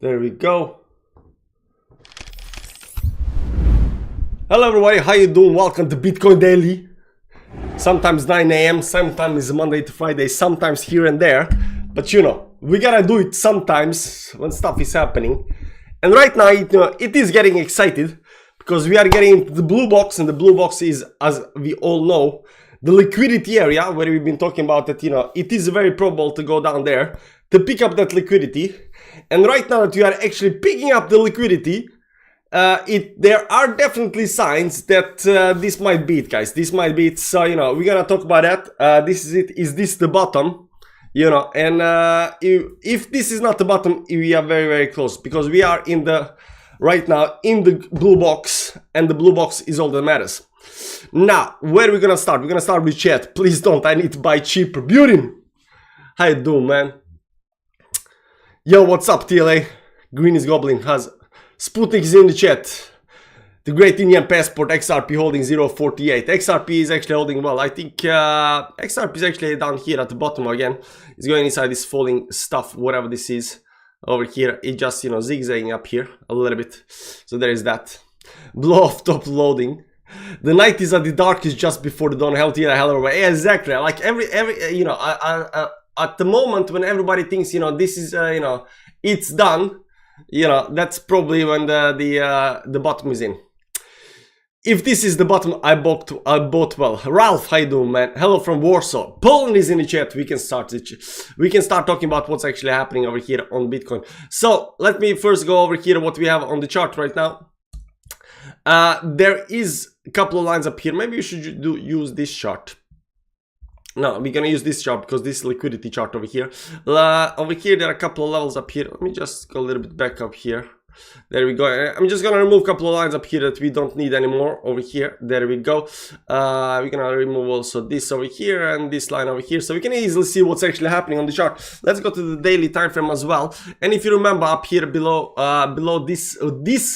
There we go. Hello everybody, how you doing? Welcome to Bitcoin Daily. Sometimes 9 a.m, sometimes Monday to Friday, sometimes here and there. But you know, we gotta do it sometimes when stuff is happening. And right now, it is getting excited because we are getting into the blue box, and the blue box is, as we all know, the liquidity area where we've been talking about that, it is very probable to go down there to pick up that liquidity. And right now that we are actually picking up the liquidity, there are definitely signs that this might be it, guys. This might be it. So, we're gonna talk about that. This is it. Is this the bottom? And if this is not the bottom, we are very, very close, because we are right now in the blue box, and the blue box is all that matters. Now, where are we gonna start? We're gonna start with chat. Please don't. I need to buy cheaper. Beauty. How you doing, man? Yo, what's up, TLA? Green is Goblin has Sputnik is in the chat. The Great Indian Passport, XRP holding 0.48. XRP is actually holding well. I think XRP is actually down here at the bottom again. It's going inside this falling stuff, whatever this is. Over here, it just, zigzagging up here a little bit. So there is that. Blow off top loading. The night is at the darkest just before the dawn. Healthy, hell of a way. Yeah, exactly. Like every at the moment when everybody thinks, this is, it's done, that's probably when the bottom is in. If this is the bottom, I bought well. Ralph, how you doing, man? Hello from Warsaw. Poland is in the chat. We can start talking about what's actually happening over here on Bitcoin. So let me first go over here what we have on the chart right now. There is a couple of lines up here. Maybe you should use this chart. No, we're gonna use this chart because this liquidity chart over here. Over here, there are a couple of levels up here. Let me just go a little bit back up here. There we go. I'm just gonna remove a couple of lines up here that we don't need anymore over here. There we go. We're gonna remove also this over here and this line over here, so we can easily see what's actually happening on the chart. Let's go to the daily time frame as well. And if you remember up here below, this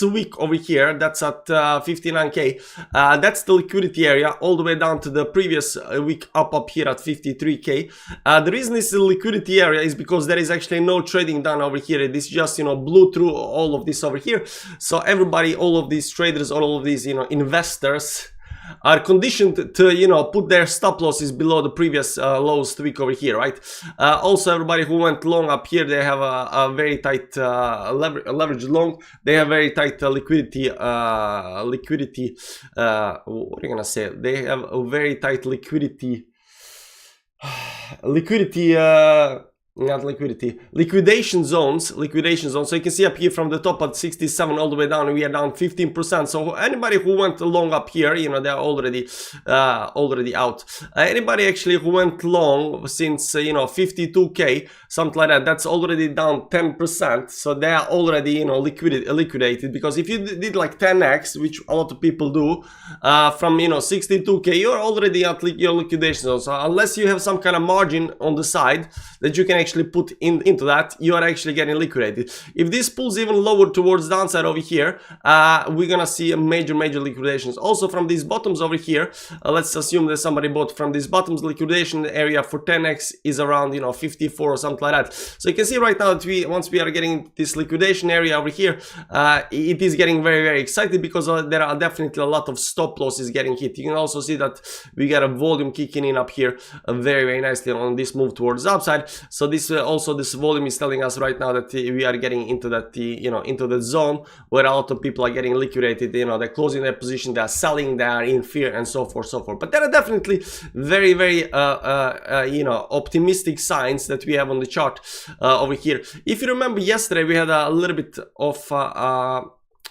week over here, that's at 59k. That's the liquidity area, all the way down to the previous week up here at 53k. The reason this is the liquidity area is because there is actually no trading done over here. This just blew through all of this over here. So everybody, all of these traders, all of these investors are conditioned to put their stop losses below the previous lowest week over here, right? Also, everybody who went long up here, they have a very tight leverage long. They have very tight liquidity. What are you gonna say? They have a very tight liquidity. Not liquidity, liquidation zones. So you can see up here from the top at 67 all the way down, we are down 15%. So anybody who went long up here, they're already out. Anybody actually who went long since 52k, something like that, that's already down 10%. So they are already liquidated, because if you did like 10x, which a lot of people do, from 62k, you're already at your liquidation zone. So unless you have some kind of margin on the side that you can actually put into that, you are actually getting liquidated. If this pulls even lower towards downside over here, we're gonna see a major liquidations. Also from these bottoms over here, let's assume that somebody bought from these bottoms, liquidation area for 10x is around 54 or something like that. So you can see right now that once we are getting this liquidation area over here, it is getting very excited, because there are definitely a lot of stop losses getting hit. You can also see that we got a volume kicking in up here very nicely on this move towards the upside. So this volume is telling us right now that we are getting into that into the zone where a lot of people are getting liquidated. They're closing their position, they're selling, they are in fear, and so forth. But there are definitely very optimistic signs that we have on the chart over here. If you remember yesterday, we had a little bit of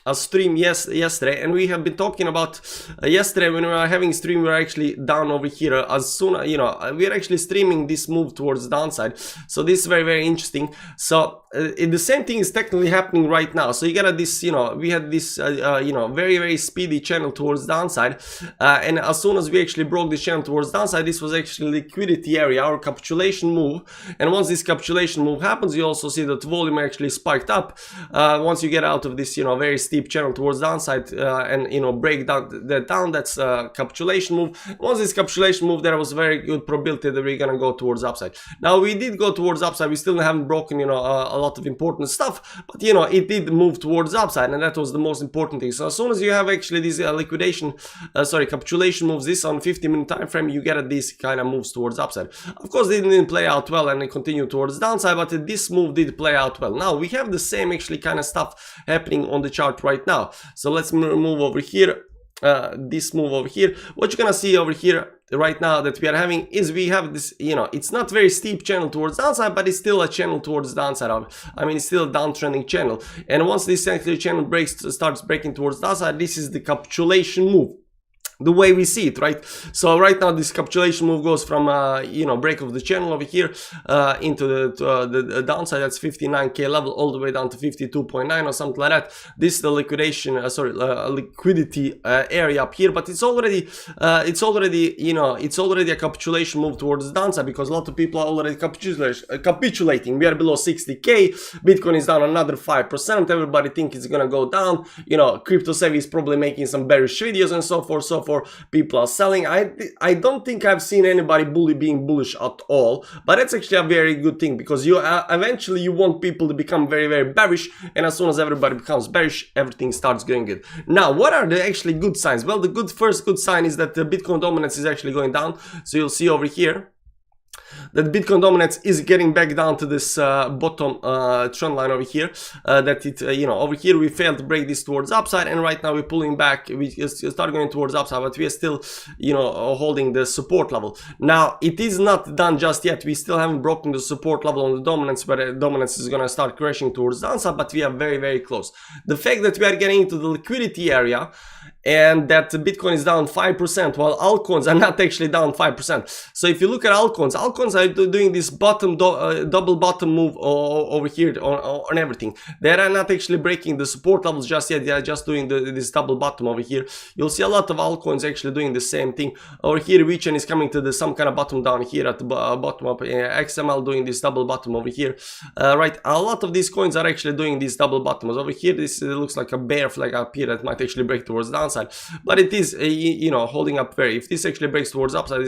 a stream yesterday, and we have been talking about yesterday when we were having stream, we were actually down over here. As soon as we are actually streaming this move towards downside. So this is very interesting. So the same thing is technically happening right now. So you got this, we had this very speedy channel towards downside, and as soon as we actually broke this channel towards downside, this was actually liquidity area, our capitulation move. And once this capitulation move happens, you also see that volume actually spiked up once you get out of this very steep steep channel towards downside and break down. That's a capitulation move. Once this capitulation move, there was very good probability that we're gonna go towards upside. Now we did go towards upside. We still haven't broken a lot of important stuff, but it did move towards upside, and that was the most important thing. So as soon as you have actually these capitulation moves, this on 50-minute time frame, you get these kind of moves towards upside. Of course, they didn't play out well and they continue towards downside, but this move did play out well. Now we have the same actually kind of stuff happening on the chart right now. So let's move over here. This move over here, what you're gonna see over here right now that we are having is we have this, it's not very steep channel towards downside, but it's still a channel towards downside. I mean, it's still a downtrending channel, and once this actually channel starts breaking towards downside, this is the capitulation move, the way we see it, right? So right now this capitulation move goes from break of the channel over here into the downside. That's 59k level, all the way down to 52.9 or something like that. This is the liquidation liquidity area up here, but it's already a capitulation move towards the downside, because a lot of people are already capitulating. We are below 60k, Bitcoin is down another 5%. Everybody thinks it's gonna go down. Crypto savvy is probably making some bearish videos and so forth. People are selling. I don't think I've seen anybody being bullish at all, but that's actually a very good thing, because eventually you want people to become very, very bearish, and as soon as everybody becomes bearish, everything starts going good. Now, what are the actually good signs? Well, the first good sign is that the Bitcoin dominance is actually going down. So you'll see over here that Bitcoin dominance is getting back down to this bottom trend line over here. Over here we failed to break this towards upside, and right now we're pulling back. We start going towards upside, but we are still, holding the support level. Now, it is not done just yet. We still haven't broken the support level on the dominance, but the dominance is gonna start crashing towards downside, but we are very, very close. The fact that we are getting into the liquidity area and that Bitcoin is down 5%, while altcoins are not actually down 5%. So if you look at altcoins are doing this double bottom move over here on everything. They are not actually breaking the support levels just yet. They are just doing this double bottom over here. You'll see a lot of altcoins actually doing the same thing. Over here, WeChain is coming to some kind of bottom down here at the bottom up. XML doing this double bottom over here. Right, a lot of these coins are actually doing these double bottoms. Over here, this looks like a bear flag up here that might actually break towards downside, but it is holding up very. If this actually breaks towards upside,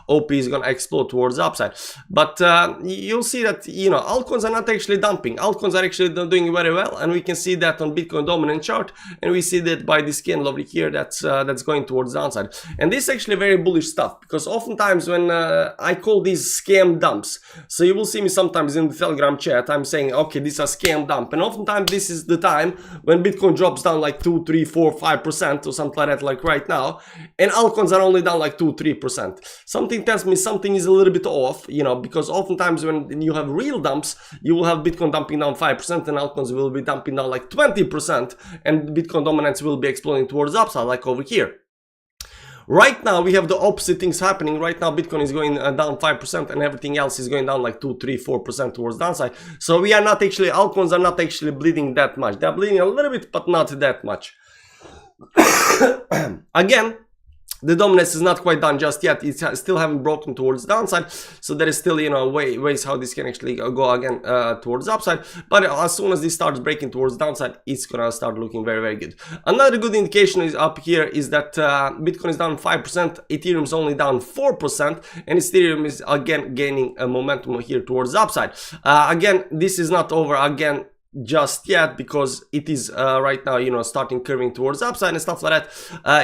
OP is gonna explode towards upside. But you'll see that altcoins are not actually dumping. Altcoins are actually doing very well, and we can see that on Bitcoin dominant chart, and we see that by this candle over here that's going towards downside. And this is actually very bullish stuff, because oftentimes when I call these scam dumps, so you will see me sometimes in the Telegram chat, I'm saying, okay, this is a scam dump, and oftentimes this is the time when Bitcoin drops down like 2, 3, 4, 5% or something like that, like right now, and altcoins are only down like 2, 3%. Something tells me something is a little bit off, because oftentimes when you have real dumps, you will have Bitcoin dumping down 5% and altcoins will be dumping down like 20%, and Bitcoin dominance will be exploding towards upside, like over here. Right now we have the opposite things happening. Right now Bitcoin is going down 5% and everything else is going down like 2, 3, 4% towards downside. So we are not actually, altcoins are not actually bleeding that much. They're bleeding a little bit, but not that much. Again, the dominance is not quite done just yet. It's still haven't broken towards downside, so there is still ways how this can actually go again towards upside. But as soon as this starts breaking towards downside, it's gonna start looking very, very good. Another good indication is up here is that Bitcoin is down 5%, Ethereum is only down 4%, and Ethereum is again gaining a momentum here towards upside. Again, this is not over again just yet, because it is right now starting curving towards upside and stuff like that.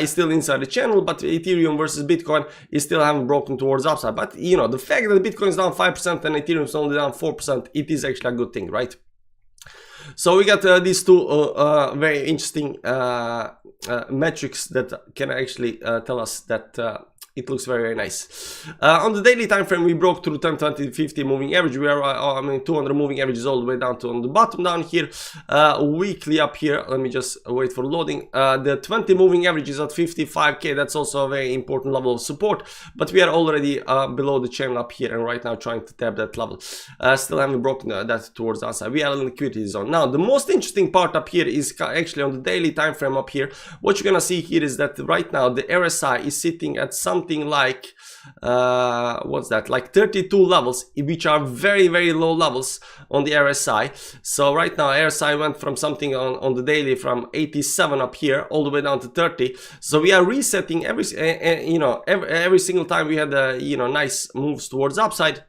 It's still inside the channel, but Ethereum versus Bitcoin is still haven't broken towards upside. But the fact that Bitcoin is down 5% and Ethereum is only down 4%, it is actually a good thing, right? So we got these two very interesting metrics that can actually tell us that it looks very, very nice. On the daily time frame, we broke through 10, 20, 50 moving average. We are, 200 moving averages all the way down to on the bottom down here. Weekly up here, let me just wait for loading. The 20 moving average is at 55k. That's also a very important level of support, but we are already below the channel up here, and right now trying to tap that level. Still haven't broken that towards the outside. We are in liquidity zone. Now, the most interesting part up here is actually on the daily time frame up here. What you're gonna see here is that right now the RSI is sitting at something something like what's that, like 32 levels, which are very, very low levels on the RSI. So right now RSI went from something on the daily from 87 up here all the way down to 30. So we are resetting every every single time we had nice moves towards upside.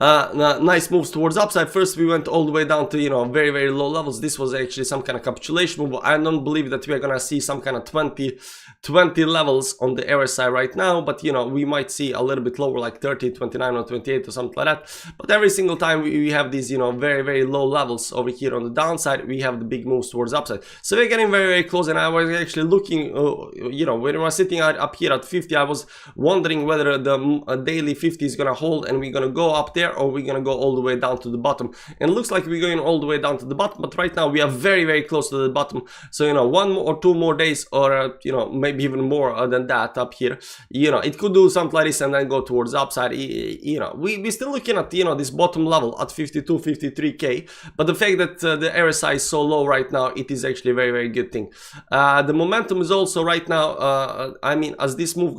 Nice moves towards upside. First we went all the way down to very, very low levels. This was actually some kind of capitulation move. I don't believe that we are gonna see some kind of 20 levels on the RSI right now, but we might see a little bit lower, like 30, 29 or 28 or something like that. But every single time we have these very, very low levels over here on the downside, we have the big moves towards upside. So we're getting very, very close. And I was actually looking, when I was sitting up here at 50, I was wondering whether the daily 50 is gonna hold and we're gonna go up there, or we're gonna go all the way down to the bottom. And it looks like we're going all the way down to the bottom, but right now we are very, very close to the bottom. So 1 or 2 more days, or maybe even more than that up here, it could do something like this and then go towards the upside. We're still looking at this bottom level at 52, 53k, but the fact that the RSI is so low right now, it is actually a very, very good thing. The momentum is also right now, I mean, as this move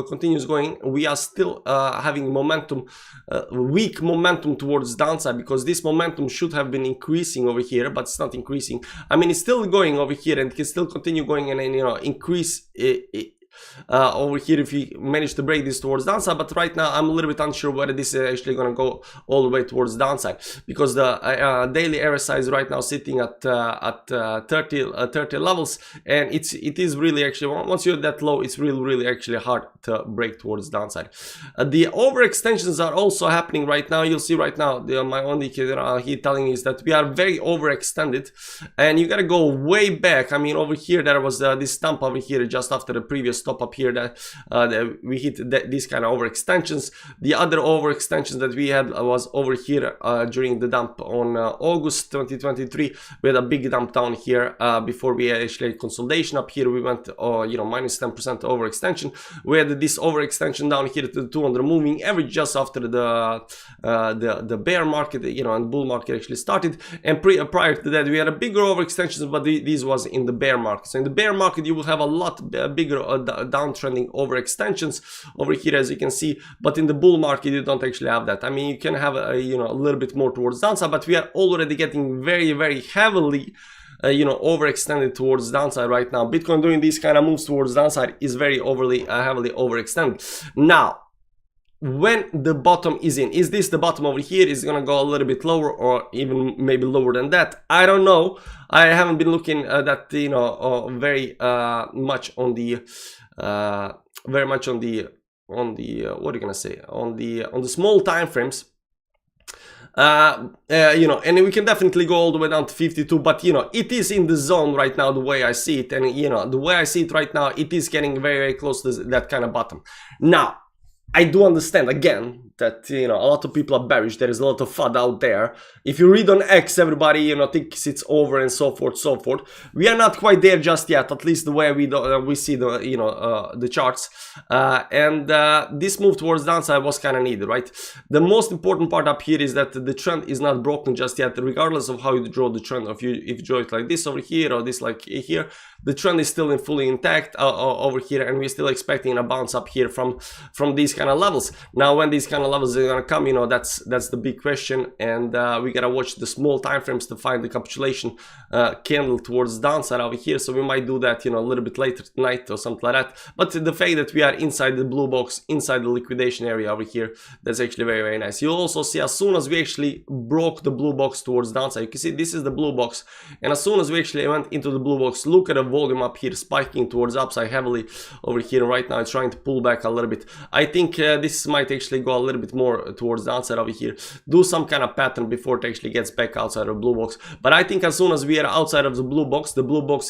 continues going, we are still having momentum, weak momentum towards downside, because this momentum should have been increasing over here, but it's not increasing. I mean, it's still going over here and it can still continue going and then increase over here if we manage to break this towards downside. But right now I'm a little bit unsure whether this is actually going to go all the way towards downside, because the daily RSI is right now sitting at 30 levels, and it is really actually, once you're that low, it's really actually hard to break towards downside. The overextensions are also happening right now. You'll see right now my only indicator here telling me is that we are very overextended, and you got to go way back. I mean, over here there was this stump over here just after the previous stop up here that we hit these kind of overextensions. The other overextensions that we had was over here during the dump on August 2023. We had a big dump down here before we had actually consolidation up here. We went minus 10% overextension. We had this overextension down here to the 200 moving average just after the bear market and bull market actually started. And prior to that we had a bigger overextensions, but these was in the bear market. So in the bear market you will have a lot bigger downtrending overextensions over here, as you can see, but in the bull market you don't actually have that. I mean, you can have a little bit more towards downside, but we are already getting very heavily overextended towards downside right now. Bitcoin doing these kind of moves towards downside is very heavily overextended. Now, when the bottom is in, is this the bottom over here? Is it gonna go a little bit lower or even maybe lower than that? I don't know. I haven't been looking at that very much on the what are you gonna say, on the small time frames. And we can definitely go all the way down to 52, but it is in the zone right now the way I see it, and the way I see it right now, it is getting very close to that kind of bottom. Now I do understand again that a lot of people are bearish. There is a lot of FUD out there. If you read on X, everybody thinks it's over and so forth. We are not quite there just yet, at least the way we see the the charts. This move towards downside was kind of needed, right? The most important part up here is that the trend is not broken just yet, regardless of how you draw the trend. If you draw it like this over here or this like here, the trend is still fully intact over here, and we're still expecting a bounce up here from these kind of levels. Now, when these kind of levels are gonna come, that's the big question, and we gotta watch the small time frames to find the capitulation candle towards downside over here. So we might do that a little bit later tonight or something like that. But the fact that we are inside the blue box, inside the liquidation area over here, that's actually very nice. You'll also see as soon as we actually broke the blue box towards downside, you can see this is the blue box, and as soon as we actually went into the blue box, look at the volume up here spiking towards upside heavily over here. Right now it's trying to pull back a little bit. I think this might actually go a little bit more towards downside over here, do some kind of pattern before it actually gets back outside of the blue box. But I think as soon as we are outside of the blue box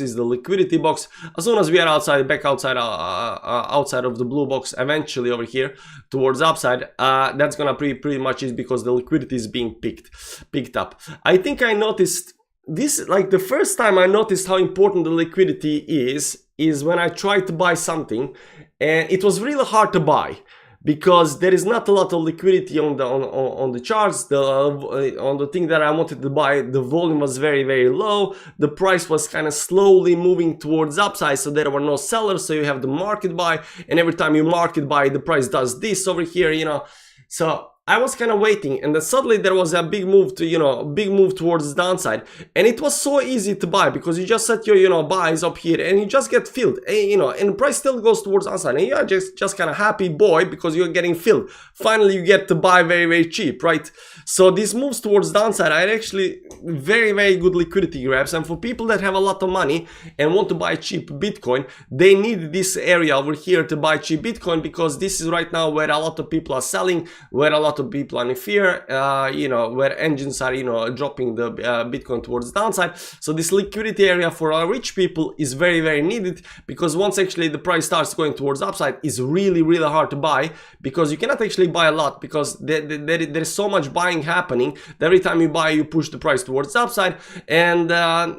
is the liquidity box. As soon as we are back outside of the blue box, eventually over here towards upside, that's gonna pretty much is because the liquidity is being picked up. I think I noticed this, like the first time I noticed how important the liquidity is when I tried to buy something and it was really hard to buy. because there is not a lot of liquidity on the charts. On the thing that I wanted to buy, the volume was very low. The price was kind of slowly moving towards upside, so there were no sellers. So you have the market buy, and every time you market buy, the price does this over here, you know. So I was kind of waiting, and then suddenly there was a big move to, you know, big move towards the downside, and it was so easy to buy because you just set your, you know, buys up here and you just get filled, and, you know, and the price still goes towards downside, and you're just kind of happy boy because you're getting filled. Finally, you get to buy very cheap, right? So these moves towards downside are actually very good liquidity grabs, and for people that have a lot of money and want to buy cheap Bitcoin, they need this area over here to buy cheap Bitcoin, because this is right now where a lot of people are selling, where a lot of people are in fear, you know, where engines are, you know, dropping the Bitcoin towards downside. So this liquidity area for our rich people is very needed, because once actually the price starts going towards upside, is really hard to buy, because you cannot actually buy a lot, because there is so much buying happening that every time you buy, you push the price towards upside, and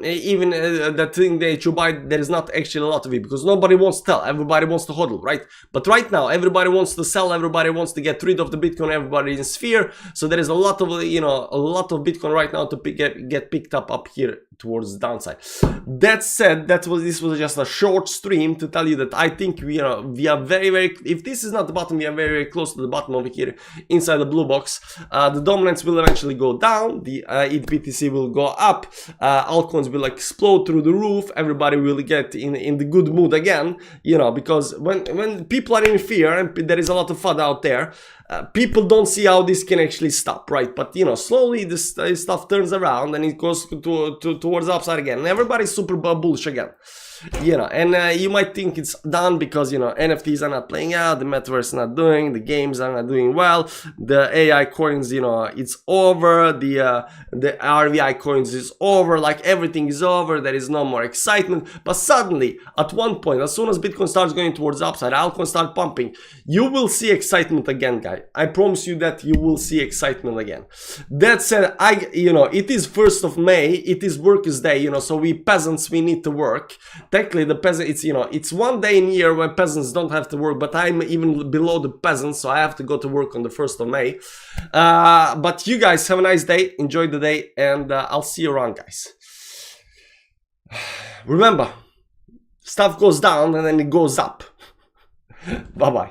even the thing that you buy, there is not actually a lot of it, because nobody wants to sell, everybody wants to hodl, right? But right now everybody wants to sell, everybody wants to get rid of the Bitcoin, everybody in fear. So there is a lot of, you know, a lot of Bitcoin right now to get picked up here towards the downside. That said, this was just a short stream to tell you that I think we are very, if this is not the bottom, we are very close to the bottom over here inside the blue box. The dominance will eventually go down, the ETH BTC will go up, altcoins will explode through the roof, everybody will get in the good mood again, you know, because when people are in fear and there is a lot of FUD out there, people don't see how this can actually stop, right? But, you know, slowly this stuff turns around and it goes towards upside again, and everybody's super bullish again, you know. And you might think it's done because, you know, NFTs are not playing out, the metaverse is not doing, the games are not doing well, the AI coins, you know, it's over, the RVI coins is over, like everything is over, there is no more excitement. But suddenly, at one point, as soon as Bitcoin starts going towards upside, altcoins start pumping, you will see excitement again, guys. I promise you that you will see excitement again. That said, you know, it is 1st of May, it is workers' day, you know, so we peasants, we need to work. Technically, the peasant, it's, you know, it's one day in a year when peasants don't have to work, but I'm even below the peasants, so I have to go to work on the 1st of May. But you guys have a nice day, enjoy the day, and I'll see you around, guys. Remember, stuff goes down and then it goes up. Bye-bye.